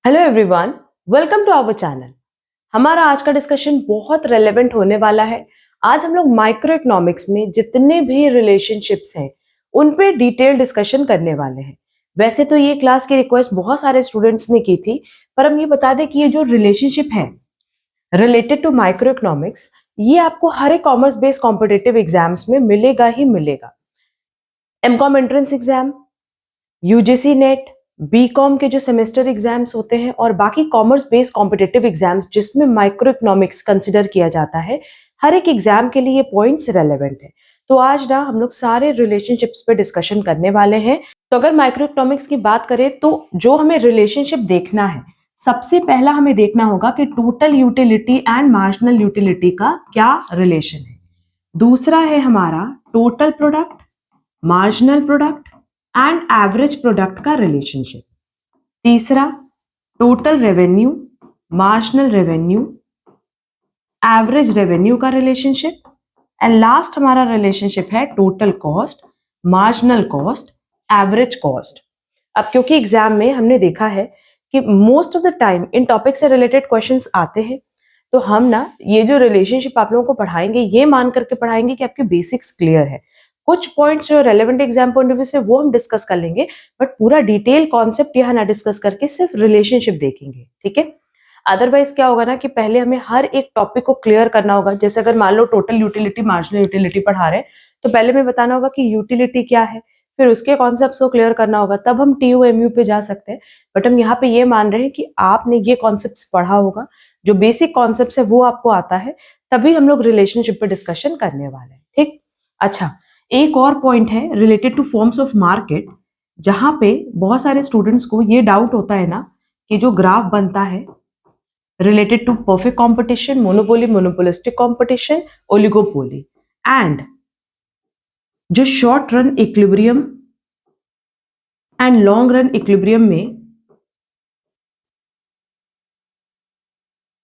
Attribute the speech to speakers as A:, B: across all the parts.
A: Hello everyone, welcome to our channel. हमारा आज का डिस्कशन बहुत रेलेवेंट होने वाला है। आज हम लोग माइक्रो इकोनॉमिक्स में जितने भी रिलेशनशिप्स हैं उन पे डिटेल डिस्कशन करने वाले हैं। वैसे तो ये क्लास की रिक्वेस्ट बहुत सारे स्टूडेंट्स ने की थी, पर हम ये बता दें कि ये जो रिलेशनशिप है रिलेटेड टू माइक्रो इकोनॉमिक्स, ये आपको हर एक कॉमर्स बेस्ड कॉम्पिटिटिव एग्जाम्स में मिलेगा ही मिलेगा। MCom entrance exam, UGC NET, BCom के जो सेमेस्टर एग्जाम्स होते हैं और बाकी कॉमर्स बेस्ड कॉम्पिटिटिव एग्जाम्स जिसमें माइक्रो इकोनॉमिक्स कंसिडर किया जाता है, हर एक एग्जाम के लिए ये पॉइंट्स रेलेवेंट है। तो आज ना हम लोग सारे रिलेशनशिप्स पे डिस्कशन करने वाले हैं। तो अगर माइक्रो इकोनॉमिक्स की बात करें तो जो हमें रिलेशनशिप देखना है, सबसे पहला हमें देखना होगा कि total utility and marginal utility का क्या रिलेशन है। दूसरा है हमारा total product, marginal product and average product का रिलेशनशिप। तीसरा total revenue, marginal revenue, average revenue का रिलेशनशिप। एंड लास्ट हमारा रिलेशनशिप है total cost, marginal cost, average cost. अब क्योंकि एग्जाम में हमने देखा है कि most of the time in topic से रिलेटेड क्वेश्चंस आते हैं, तो हम ना ये जो रिलेशनशिप आप लोगों को पढ़ाएंगे ये मान करके पढ़ाएंगे कि आपके बेसिक्स क्लियर है। कुछ पॉइंट्स जो relevant exam point of view से वो हम डिस्कस कर लेंगे, बट पूरा डिटेल कॉन्सेप्ट यहाँ ना डिस्कस करके सिर्फ रिलेशनशिप देखेंगे, ठीक है। अदरवाइज क्या होगा ना कि पहले हमें हर एक टॉपिक को क्लियर करना होगा। जैसे अगर मान लो टोटल यूटिलिटी, मार्जिनल यूटिलिटी पढ़ा रहे हैं, तो पहले हमें बताना होगा कि यूटिलिटी क्या है, फिर उसके कॉन्सेप्ट्स को क्लियर करना होगा, तब हम टीयू एमयू पे जा सकते हैं। बट हम यहाँ पे ये मान रहे हैं कि आपने ये कॉन्सेप्ट्स पढ़ा होगा, जो बेसिक कॉन्सेप्ट्स है वो आपको आता है, तभी हम लोग रिलेशनशिप पे डिस्कशन करने वाले हैं, ठीक। अच्छा, एक और पॉइंट है related two forms of market, जहां पे बहुत सारे स्टूडेंट्स को ये डाउट होता है ना कि जो ग्राफ बनता है related to perfect competition, monopoly, monopolistic competition, oligopoly, and जो short run equilibrium and long run equilibrium में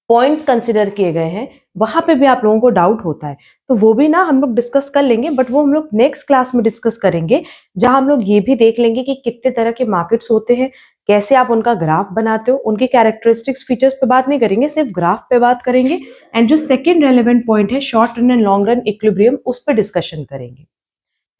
A: पॉइंट्स कंसिडर किए गए हैं, वहां पे भी आप लोगों को डाउट होता है, तो वो भी ना हम लोग डिस्कस कर लेंगे, बट वो हम लोग नेक्स्ट क्लास में डिस्कस करेंगे, जहां हम लोग ये भी देख लेंगे कि कितने तरह के मार्केट्स होते हैं, कैसे आप उनका ग्राफ बनाते हो, उनके कैरेक्टरिस्टिक्स फीचर्स पे बात नहीं करेंगे, सिर्फ ग्राफ पे बात करेंगे। एंड जो सेकंड रेलेवेंट पॉइंट है short run and long run equilibrium, उस पर डिस्कशन करेंगे,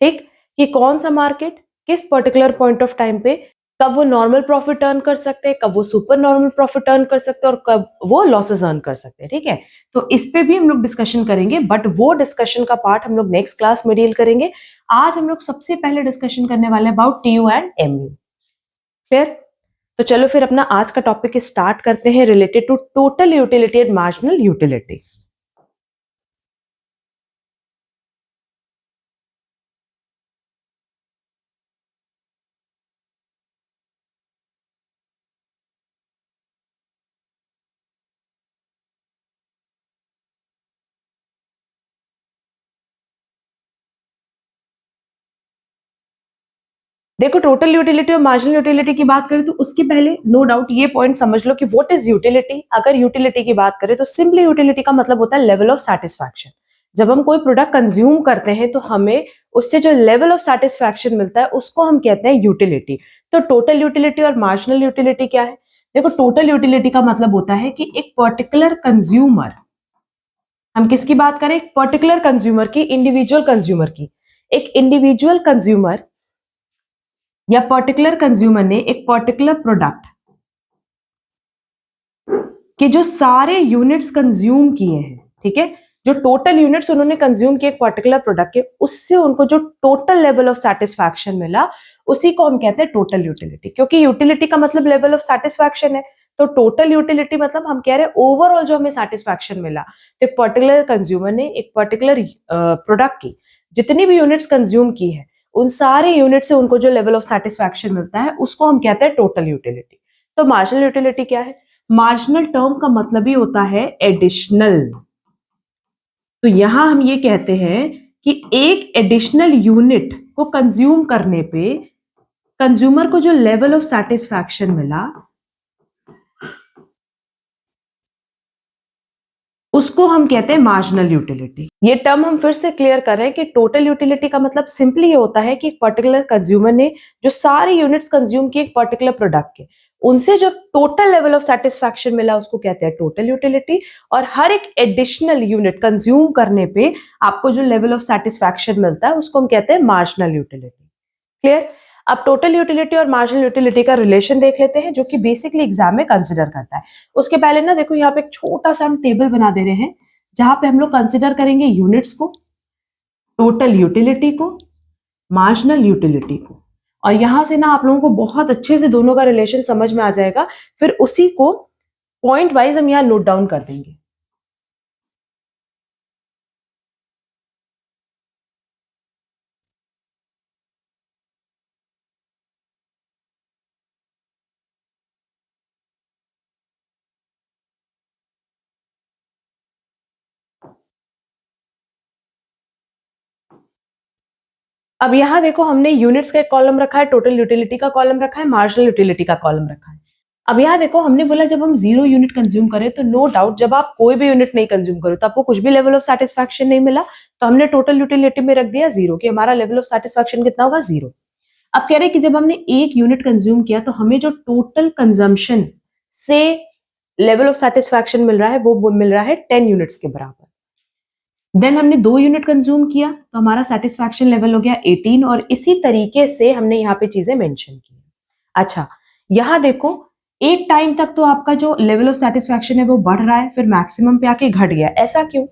A: ठीक। कि कौन सा मार्केट किस पर्टिकुलर पॉइंट ऑफ टाइम पे कब वो नॉर्मल प्रॉफिट अर्न कर सकते हैं, कब वो सुपर नॉर्मल प्रॉफिट अर्न कर सकते हैं और कब वो लॉसेस अर्न कर सकते हैं, ठीक है। तो इस पे भी हम लोग डिस्कशन करेंगे, बट वो डिस्कशन का पार्ट हम लोग नेक्स्ट क्लास में डील करेंगे। आज हम लोग सबसे पहले डिस्कशन करने वाले हैं अबाउट टीयू एंड एमयू। फिर तो चलो फिर अपना आज का टॉपिक स्टार्ट करते हैं related to total utility and marginal utility. देखो, टोटल यूटिलिटी और मार्जिनल यूटिलिटी की बात करें तो उसके पहले नो डाउट ये पॉइंट समझ लो कि व्हाट इज यूटिलिटी। अगर यूटिलिटी की बात करें तो सिंपली यूटिलिटी का मतलब होता है लेवल ऑफ सैटिस्फैक्शन। जब हम कोई प्रोडक्ट कंज्यूम करते हैं तो हमें उससे जो लेवल ऑफ सैटिस्फैक्शन मिलता है उसको हम कहते हैं यूटिलिटी। तो टोटल यूटिलिटी और मार्जिनल यूटिलिटी क्या है? देखो, टोटल यूटिलिटी का मतलब होता है कि एक पर्टिकुलर कंज्यूमर, हम किसकी बात करें? एक पर्टिकुलर कंज्यूमर की, इंडिविजुअल कंज्यूमर की। एक इंडिविजुअल कंज्यूमर या पर्टिकुलर कंज्यूमर ने एक पर्टिकुलर प्रोडक्ट के जो सारे यूनिट्स कंज्यूम किए हैं, ठीक है, जो टोटल यूनिट्स उन्होंने कंज्यूम किए एक पर्टिकुलर प्रोडक्ट के, उससे उनको जो टोटल लेवल ऑफ सैटिस्फैक्शन मिला उसी को हम कहते हैं टोटल यूटिलिटी। क्योंकि यूटिलिटी का मतलब लेवल ऑफ सैटिस्फैक्शन है, तो टोटल यूटिलिटी मतलब हम कह रहे हैं ओवरऑल जो हमें सैटिस्फैक्शन मिला। तो एक पर्टिकुलर कंज्यूमर ने एक पर्टिकुलर प्रोडक्ट की जितनी भी यूनिट्स कंज्यूम की है, उन सारे यूनिट से उनको जो लेवल ऑफ सैटिस्फैक्शन मिलता है उसको हम कहते हैं टोटल यूटिलिटी। तो मार्जिनल यूटिलिटी क्या है? मार्जिनल टर्म का मतलब ही होता है एडिशनल। तो यहां हम ये कहते हैं कि एक एडिशनल यूनिट को कंज्यूम करने पे कंज्यूमर को जो लेवल ऑफ सैटिस्फैक्शन मिला उसको हम कहते हैं मार्जिनल यूटिलिटी। ये टर्म हम फिर से क्लियर कर रहे हैं कि टोटल यूटिलिटी का मतलब सिंपली ये होता है कि एक पर्टिकुलर कंज्यूमर ने जो सारे यूनिट्स कंज्यूम किए एक पर्टिकुलर प्रोडक्ट के, उनसे जो टोटल लेवल ऑफ सेटिस्फैक्शन मिला उसको कहते हैं टोटल यूटिलिटी, और हर एक एडिशनल यूनिट कंज्यूम करने पे आपको जो लेवल ऑफ सेटिस्फैक्शन मिलता है उसको हम कहते हैं मार्जिनल यूटिलिटी। क्लियर? अब टोटल यूटिलिटी और मार्जिनल यूटिलिटी का रिलेशन देख लेते हैं, जो कि बेसिकली एग्जाम में कंसिडर करता है। उसके पहले ना देखो यहाँ पे एक छोटा सा हम टेबल बना दे रहे हैं, जहां पे हम लोग कंसिडर करेंगे यूनिट्स को, टोटल यूटिलिटी को, मार्जिनल यूटिलिटी को, और यहां से ना आप लोगों को बहुत अच्छे से दोनों का रिलेशन समझ में आ जाएगा। फिर उसी को पॉइंट वाइज हम यहाँ नोट डाउन कर देंगे। अब यहाँ देखो हमने यूनिट्स का एक कॉलम रखा है, टोटल यूटिलिटी का कॉलम रखा है, मार्जिनल यूटिलिटी का कॉलम रखा है। अब यहाँ देखो हमने बोला जब हम 0 यूनिट कंज्यूम करें तो नो डाउट जब आप कोई भी यूनिट नहीं कंज्यूम करो तो आपको कुछ भी लेवल ऑफ सेटिस्फैक्शन नहीं मिला, तो हमने टोटल यूटिलिटी में रख दिया 0 कि हमारा लेवल ऑफ सेटिस्फैक्शन कितना होगा 0। अब कह रहे हैं कि जब हमने 1 यूनिट कंज्यूम किया तो हमें जो टोटल कंजम्पशन से लेवल ऑफ सेटिस्फैक्शन मिल रहा है वो मिल रहा है 10 यूनिट्स के बराबर। देन हमने 2 यूनिट कंज्यूम किया तो हमारा सेटिस्फैक्शन लेवल हो गया 18, और इसी तरीके से हमने यहाँ पे चीजें मेंशन की। अच्छा, यहाँ देखो एक टाइम तक तो आपका जो लेवल ऑफ सेटिस्फैक्शन है वो बढ़ रहा है, फिर मैक्सिमम पे आके घट गया। ऐसा क्यों?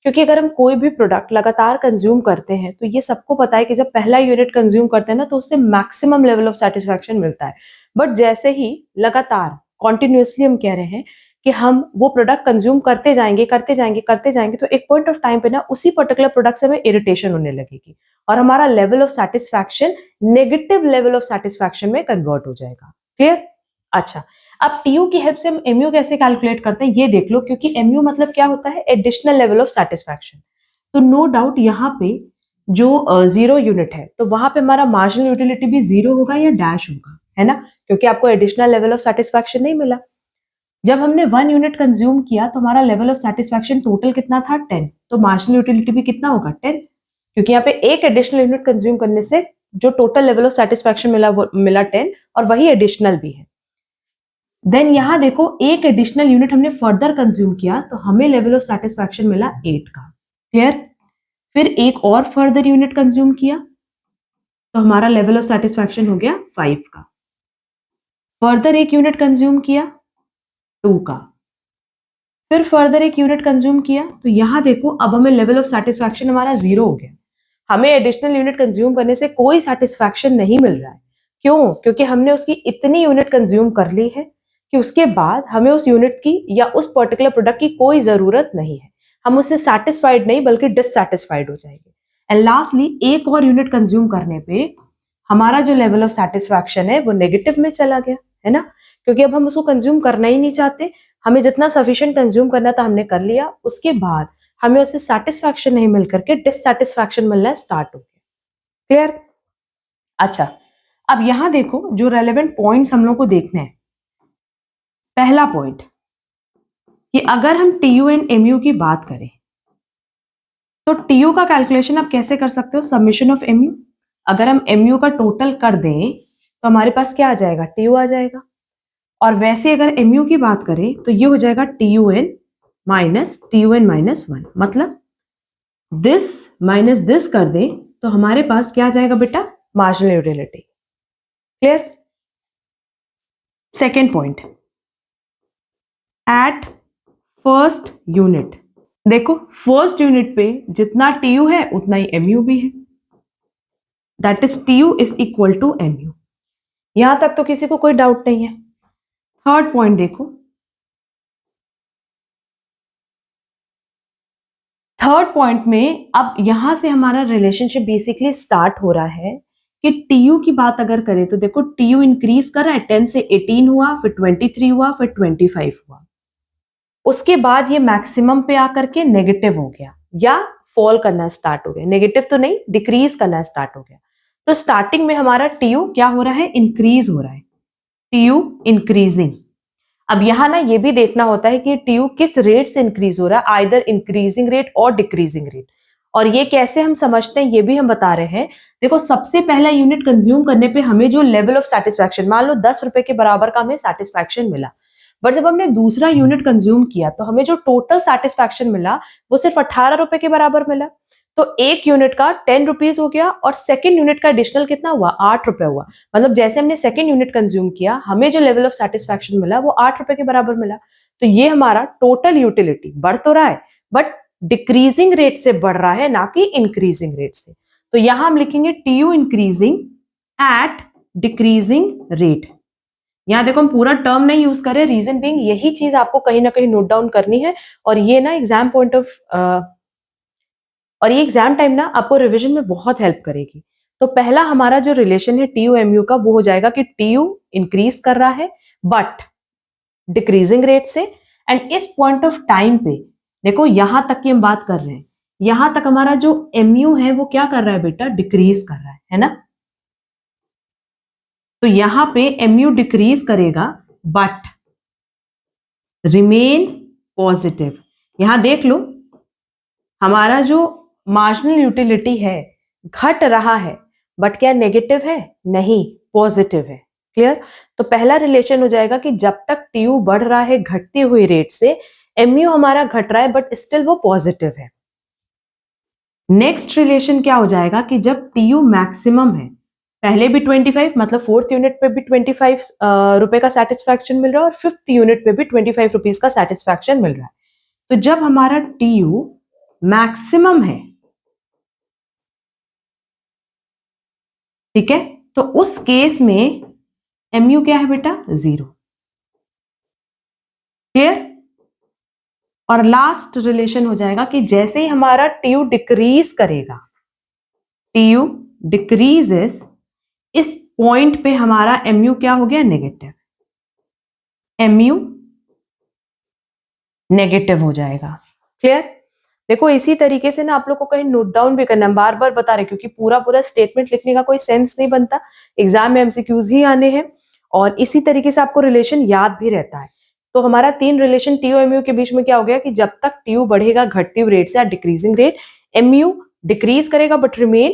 A: क्योंकि अगर हम कोई भी प्रोडक्ट लगातार कंज्यूम करते हैं तो ये सबको पता है कि जब पहला यूनिट कंज्यूम करते हैं ना तो उससे मैक्सिमम लेवल ऑफ सेटिस्फैक्शन मिलता है। बट जैसे ही लगातार कॉन्टिन्यूसली हम कह रहे हैं कि हम वो प्रोडक्ट कंज्यूम करते जाएंगे करते जाएंगे करते जाएंगे, तो एक पॉइंट ऑफ टाइम पे ना उसी पर्टिकुलर प्रोडक्ट से हमें इरिटेशन होने लगेगी और हमारा level of satisfaction negative level of satisfaction में कन्वर्ट हो जाएगा। क्लियर? अच्छा, अब टीयू की हेल्प से हम एमयू कैसे कैलकुलेट करते हैं ये देख लो, क्योंकि एमयू मतलब क्या होता है? Additional level of satisfaction. तो नो डाउट यहाँ पे जो 0 यूनिट है तो वहां पे हमारा मार्जिनल यूटिलिटी भी 0 होगा या डैश होगा, है ना? क्योंकि आपको एडिशनल लेवल ऑफ सेटिस्फैक्शन नहीं मिला। जब हमने 1 यूनिट कंज्यूम किया तो हमारा लेवल ऑफ सेटिस्फैक्शन टोटल कितना था? 10। तो मार्जिनल यूटिलिटी भी कितना होगा? 10, क्योंकि यहाँ पे एक एडिशनल यूनिट कंज्यूम करने से जो टोटल लेवल ऑफ सेटिस्फैक्शन मिला वो मिला 10, और वही एडिशनल भी है। देन यहाँ देखो एक एडिशनल यूनिट हमने फर्दर कंज्यूम किया तो हमें लेवल ऑफ सेटिस्फैक्शन मिला 8 का। क्लियर? फिर एक और फर्दर यूनिट कंज्यूम किया तो हमारा लेवल ऑफ सेटिस्फैक्शन हो गया 5 का। फर्दर एक यूनिट कंज्यूम किया 2 का। फिर फर्दर एक यूनिट कंज्यूम किया तो यहां देखो अब हमें लेवल ऑफ सेटिस्फैक्शन हमारा 0 हो गया। हमें एडिशनल यूनिट कंज्यूम करने से कोई सेटिस्फैक्शन नहीं मिल रहा है। क्यों? क्योंकि हमने उसकी इतनी यूनिट कंज्यूम कर ली है कि उसके बाद हमें उस यूनिट की या उस पर्टिकुलर प्रोडक्ट की कोई जरूरत नहीं है। हम उससे सेटिस्फाइड नहीं बल्कि डिससेटिस्फाइड हो जाएंगे। एंड लास्टली एक और यूनिट कंज्यूम करने पे हमारा जो लेवल ऑफ सेटिस्फैक्शन है वो नेगेटिव में चला गया, है ना? क्योंकि अब हम उसको कंज्यूम करना ही नहीं चाहते। हमें जितना सफिशिएंट कंज्यूम करना था हमने कर लिया, उसके बाद हमें उससे सेटिस्फैक्शन नहीं मिल करके डिससेटिस्फैक्शन मिलना स्टार्ट हो गया। क्लियर? अच्छा, अब यहां देखो जो रेलेवेंट पॉइंट्स हम लोग को देखने हैं। पहला पॉइंट कि अगर हम टीयू एंड एमयू की बात करें तो टीयू का कैलकुलेशन आप कैसे कर सकते हो? Summation of MU. अगर हम एमयू का टोटल कर दें तो हमारे पास क्या आ जाएगा? टीयू आ जाएगा। और वैसे अगर एमयू की बात करें तो ये हो जाएगा टीयूएन माइनस 1, मतलब दिस माइनस दिस कर दें तो हमारे पास क्या आ जाएगा बेटा? Marginal utility. Clear? Second point, at first unit. देखो फर्स्ट यूनिट पे जितना टीयू है उतना ही एमयू भी है, that is TU is equal to MU. यहां तक तो किसी को कोई डाउट नहीं है। थर्ड पॉइंट देखो, थर्ड पॉइंट में अब यहां से हमारा रिलेशनशिप बेसिकली स्टार्ट हो रहा है कि टीयू की बात अगर करें तो देखो टीयू इंक्रीज कर रहा है, 10 से 18 हुआ, फिर 23 हुआ, फिर 25 हुआ। उसके बाद ये मैक्सिमम पे आकर के नेगेटिव हो गया या फॉल करना स्टार्ट हो गया। नेगेटिव तो नहीं, डिक्रीज करना स्टार्ट हो गया। तो स्टार्टिंग में हमारा टीयू क्या हो रहा है? इंक्रीज हो रहा है, टीयू इंक्रीजिंग। अब यहां ना ये भी देखना होता है कि टीयू किस रेट से इंक्रीज हो रहा है, आइदर इंक्रीजिंग रेट और डिक्रीजिंग रेट। और ये कैसे हम समझते हैं ये भी हम बता रहे हैं। देखो, सबसे पहला यूनिट कंज्यूम करने पे हमें जो लेवल ऑफ सेटिस्फैक्शन, मान लो 10 रुपए के बराबर का हमें सेटिस्फैक्शन मिला, बट जब हमने दूसरा यूनिट कंज्यूम किया तो हमें जो टोटल सेटिस्फैक्शन मिला वो सिर्फ 18 रुपए के बराबर मिला। तो एक यूनिट का 10 रुपीज हो गया और सेकेंड यूनिट का एडिशनल कितना हुआ, 8 रुपए हुआ। मतलब जैसे हमने सेकेंड यूनिट कंज्यूम किया, हमें जो लेवल ऑफ सेटिस्फैक्शन मिला वो 8 रुपए के बराबर मिला। तो ये हमारा टोटल यूटिलिटी बढ़ तो रहा है, बट डिक्रीजिंग रेट से बढ़ रहा है, ना कि इंक्रीजिंग रेट से। तो यहां हम लिखेंगे TU increasing at decreasing rate. यहां देखो हम पूरा टर्म नहीं यूज करें, रीजन बीइंग यही चीज आपको कहीं ना कहीं नोट डाउन करनी है। और ये ना एग्जाम पॉइंट ऑफ और ये एग्जाम टाइम ना आपको रिवीजन में बहुत हेल्प करेगी। तो पहला हमारा जो रिलेशन है टीयू एमयू का, वो हो जाएगा कि टीयू इंक्रीज कर रहा है बट डिक्रीजिंग रेट से। एंड इस पॉइंट ऑफ टाइम पे देखो, यहां तक की हम बात कर रहे हैं, यहां तक हमारा जो एमयू है वो क्या कर रहा है बेटा, डिक्रीज कर रहा है ना। तो यहां पे एमयू डिक्रीज करेगा बट रिमेन पॉजिटिव। यहां देख लो, हमारा जो मार्जिनल यूटिलिटी है घट रहा है, बट क्या नेगेटिव है, नहीं, पॉजिटिव है। क्लियर। तो पहला रिलेशन हो जाएगा कि जब तक टीयू बढ़ रहा है घटती हुई रेट से, एमयू हमारा घट रहा है बट स्टिल वो पॉजिटिव है। नेक्स्ट रिलेशन क्या हो जाएगा कि जब टीयू मैक्सिमम है, पहले भी 25, मतलब फोर्थ यूनिट पे भी 25 रुपए का सेटिस्फैक्शन मिल रहा है और फिफ्थ यूनिट पे भी 25 रुपीज का सेटिस्फैक्शन मिल रहा है। तो जब हमारा टीयू मैक्सिमम है, ठीक है, तो उस केस में एमयू क्या है बेटा, 0। क्लियर। और लास्ट रिलेशन हो जाएगा कि जैसे ही हमारा टीयू डिक्रीज करेगा, टीयू डिक्रीजेस, इस पॉइंट पे हमारा एमयू क्या हो गया, नेगेटिव। एमयू नेगेटिव हो जाएगा। क्लियर। देखो, इसी तरीके से ना आप लोग को कहीं नोट डाउन भी करना, बार बार बता रहे, क्योंकि पूरा पूरा स्टेटमेंट लिखने का कोई सेंस नहीं बनता, एग्जाम में एमसीक्यूज ही आने हैं। और इसी तरीके से आपको रिलेशन याद भी रहता है। तो हमारा 3 रिलेशन टीयू एमयू के बीच में क्या हो गया कि जब तक टीयू बढ़ेगा घटती हुई रेट से, डिक्रीजिंग रेट, एमयू डिक्रीज करेगा बट रिमेन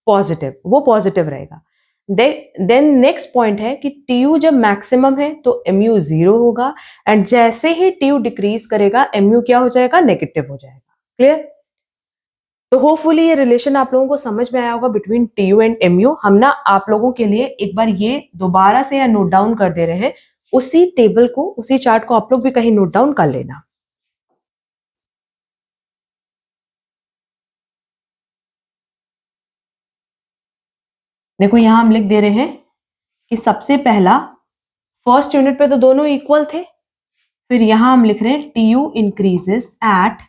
A: पॉजिटिव, वो पॉजिटिव रहेगा। देन नेक्स्ट पॉइंट है कि टीयू जब मैक्सिमम है तो एमयू 0 होगा, एंड जैसे ही टीयू डिक्रीज करेगा एमयू क्या हो जाएगा, नेगेटिव हो जाएगा। क्लियर। तो होपफुली ये रिलेशन आप लोगों को समझ में आया होगा बिटवीन टीयू एंड एमयू। हम ना आप लोगों के लिए एक बार ये दोबारा से या नोट डाउन कर दे रहे हैं, उसी टेबल को, उसी चार्ट को आप लोग भी कहीं नोट डाउन कर लेना। देखो, यहां हम लिख दे रहे हैं कि सबसे पहला, फर्स्ट यूनिट पे तो दोनों इक्वल थे, फिर यहां हम लिख रहे हैं TU increases at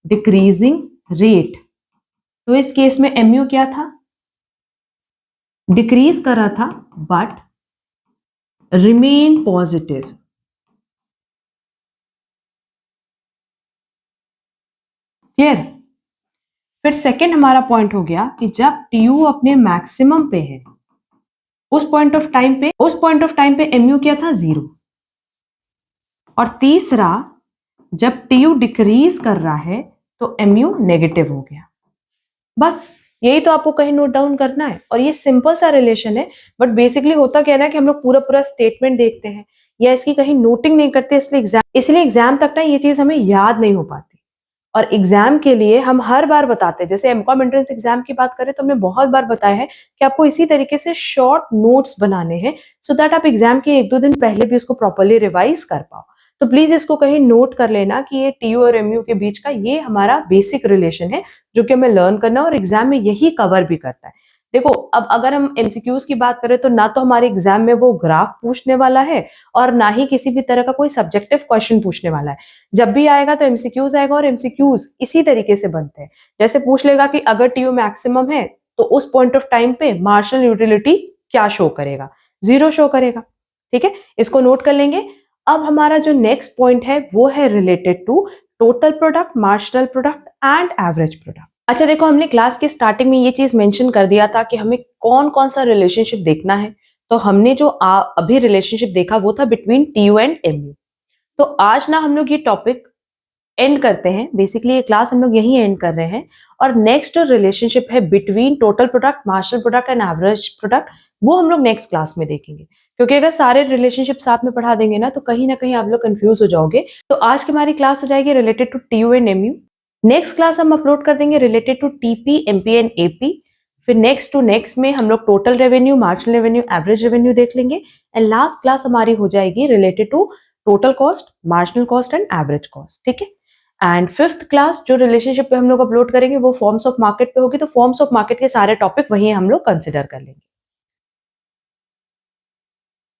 A: decreasing rate. तो इस केस में एमयू क्या था, डिक्रीज कर रहा था बट रिमेन पॉजिटिव। क्लियर। फिर सेकेंड हमारा पॉइंट हो गया कि जब टीयू अपने मैक्सिमम पे है, उस पॉइंट ऑफ टाइम पे एमयू क्या था, 0। और तीसरा, जब टीयू डिक्रीज कर रहा है तो एमयू नेगेटिव हो गया। बस यही तो आपको कहीं नोट डाउन करना है। और ये सिंपल सा रिलेशन है, बट बेसिकली होता क्या है ना कि हम लोग पूरा पूरा स्टेटमेंट देखते हैं या इसकी कहीं नोटिंग नहीं करते, इसलिए एग्जाम तक ना ये चीज हमें याद नहीं हो पाती। और एग्जाम के लिए हम हर बार बताते हैं, जैसे एमकॉम एंट्रेंस एग्जाम की बात करें तो हमने बहुत बार बताया है कि आपको इसी तरीके से शॉर्ट नोट्स बनाने हैं, सो दैट आप एग्जाम के 1-2 दिन पहले भी उसको प्रॉपरली रिवाइज कर पाओ। तो प्लीज इसको कहीं नोट कर लेना कि ये टीयू और एमयू के बीच का ये हमारा बेसिक रिलेशन है, जो कि हमें लर्न करना है और एग्जाम में यही कवर भी करता है। देखो, अब अगर हम एमसीक्यूज की बात करें तो ना तो हमारे एग्जाम में वो ग्राफ पूछने वाला है और ना ही किसी भी तरह का कोई सब्जेक्टिव क्वेश्चन पूछने वाला है। जब भी आएगा तो एमसीक्यूज आएगा, और एमसीक्यूज इसी तरीके से बनते हैं। जैसे पूछ लेगा कि अगर टीयू मैक्सिमम है तो उस पॉइंट ऑफ टाइम पे मार्जिनल यूटिलिटी क्या शो करेगा, 0 शो करेगा। ठीक है, इसको नोट कर लेंगे। अब हमारा जो नेक्स्ट पॉइंट है वो है related to total product, marginal product and average product. अच्छा देखो, हमने क्लास की स्टार्टिंग में ये चीज मेंशन कर दिया था कि हमें कौन कौन सा रिलेशनशिप देखना है। तो हमने जो अभी रिलेशनशिप देखा वो था बिटवीन टीयू एंड एमयू। तो आज ना हम लोग ये टॉपिक एंड करते हैं। बेसिकली ये क्लास हम लोग यहीं एंड कर रहे हैं और नेक्स्ट रिलेशनशिप है between total product, marginal product and average product, वो हम लोग नेक्स्ट क्लास में देखेंगे। क्योंकि अगर सारे रिलेशनशिप साथ में पढ़ा देंगे ना तो कहीं ना कहीं आप लोग कंफ्यूज हो जाओगे। तो आज की हमारी क्लास हो जाएगी related to TU and MU. Next class हम अपलोड कर देंगे related to TP, MP and AP. फिर नेक्स्ट टू नेक्स्ट में हम लोग total revenue, marginal revenue, average revenue देख लेंगे। एंड लास्ट क्लास हमारी हो जाएगी related to total cost, marginal cost and average cost. ठीक है। एंड फिफ्थ क्लास जो रिलेशनशिप पे हम लोग अपलोड करेंगे वो फॉर्म्स ऑफ मार्केट पे होगी, तो फॉर्म्स ऑफ मार्केट के सारे टॉपिक वहीं हम लोग कंसिडर कर लेंगे।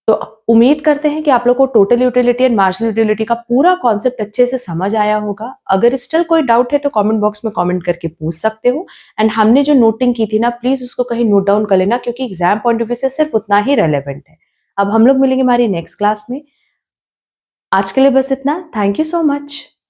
A: तो उम्मीद करते हैं कि आप लोग को total utility and marginal utility का पूरा कॉन्सेप्ट अच्छे से समझ आया होगा। अगर स्टिल कोई डाउट है तो कमेंट बॉक्स में कमेंट करके पूछ सकते हो। एंड हमने जो नोटिंग की थी ना, प्लीज उसको कहीं नोट डाउन कर लेना, क्योंकि एग्जाम पॉइंट ऑफ व्यू से सिर्फ उतना ही रेलेवेंट है। अब हम लोग मिलेंगे हमारी नेक्स्ट क्लास में। आज के लिए बस इतना। Thank you so much.